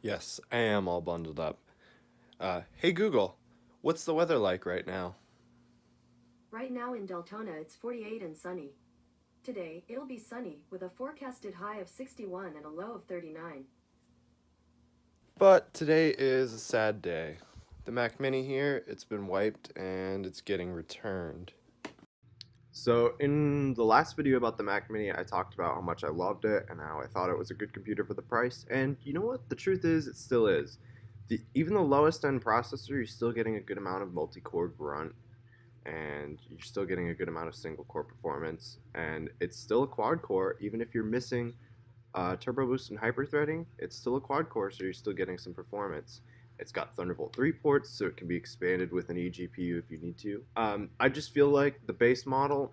Yes, I am all bundled up. Hey Google, what's the weather like right now? Right now in Deltona, it's 48 and sunny. Today, it'll be sunny with a forecasted high of 61 and a low of 39. But today is a sad day. The Mac Mini here, it's been wiped and it's getting returned. So in the last video about the Mac Mini, I talked about how much I loved it and how I thought it was a good computer for the price. And you know what? The truth is, it still is. Even the lowest end processor, you're still getting a good amount of multi-core grunt, and you're still getting a good amount of single core performance, and it's still a quad core even if you're missing turbo boost and hyperthreading. It's still a quad core, so you're still getting some performance. It's got Thunderbolt 3 ports, so it can be expanded with an eGPU if you need to. I just feel like the base model,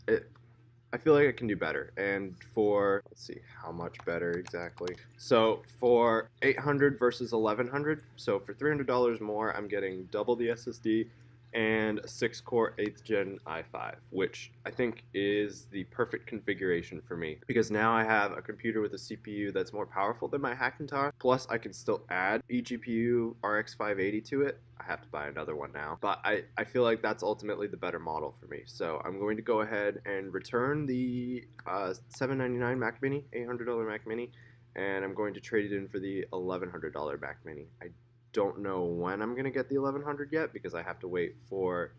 I feel like it can do better. And for, let's see, how much better exactly? So for 800 versus 1100, so for $300 more, I'm getting double the SSD and a 6-core 8th gen i5, which I think is the perfect configuration for me, because now I have a computer with a CPU that's more powerful than my Hackintosh, plus I can still add eGPU RX 580 to it. I have to buy another one now, but I feel like that's ultimately the better model for me. So I'm going to go ahead and return the $799 Mac Mini, $800 Mac Mini, and I'm going to trade it in for the $1,100 Mac Mini. I don't know when I'm gonna get the 1100 yet, because I have to wait for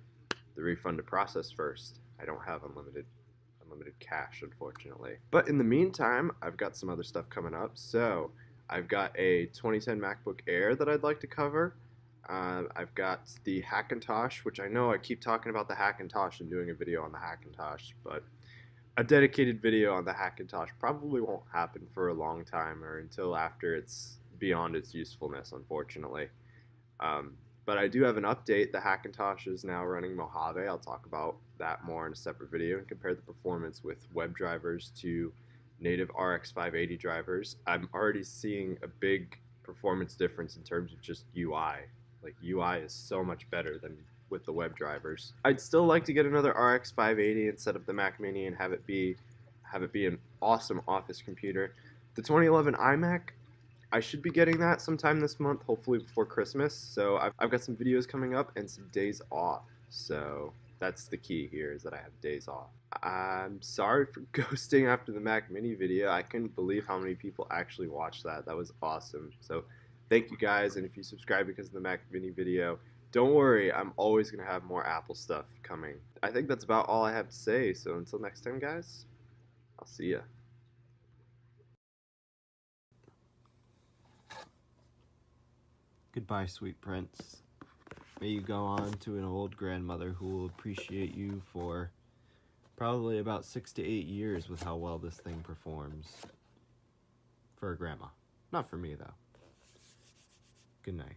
the refund to process first. I don't have unlimited cash, unfortunately. But in the meantime, I've got some other stuff coming up. So I've got a 2010 MacBook Air that I'd like to cover. I've got the Hackintosh, which I know I keep talking about the Hackintosh and doing a video on the Hackintosh, but a dedicated video on the Hackintosh probably won't happen for a long time, or until after it's beyond its usefulness, unfortunately. Um, but I do have an update. The Hackintosh is now running Mojave. I'll talk about that more in a separate video and compare the performance with web drivers to native RX 580 drivers. I'm already seeing a big performance difference in terms of just UI. Like, UI is so much better than with the web drivers. I'd still like to get another RX 580 and set up the Mac Mini and have it be an awesome office computer. The 2011 iMac, I should be getting that sometime this month, hopefully before Christmas. So I've got some videos coming up and some days off. So that's the key here, is that I have days off. I'm sorry for ghosting after the Mac Mini video. I couldn't believe how many people actually watched that. That was awesome. So thank you guys, and if you subscribe because of the Mac Mini video, don't worry, I'm always going to have more Apple stuff coming. I think that's about all I have to say. So until next time, guys, I'll see ya. Goodbye, sweet prince. May you go on to an old grandmother who will appreciate you for probably about 6 to 8 years with how well this thing performs. For a grandma. Not for me, though. Good night.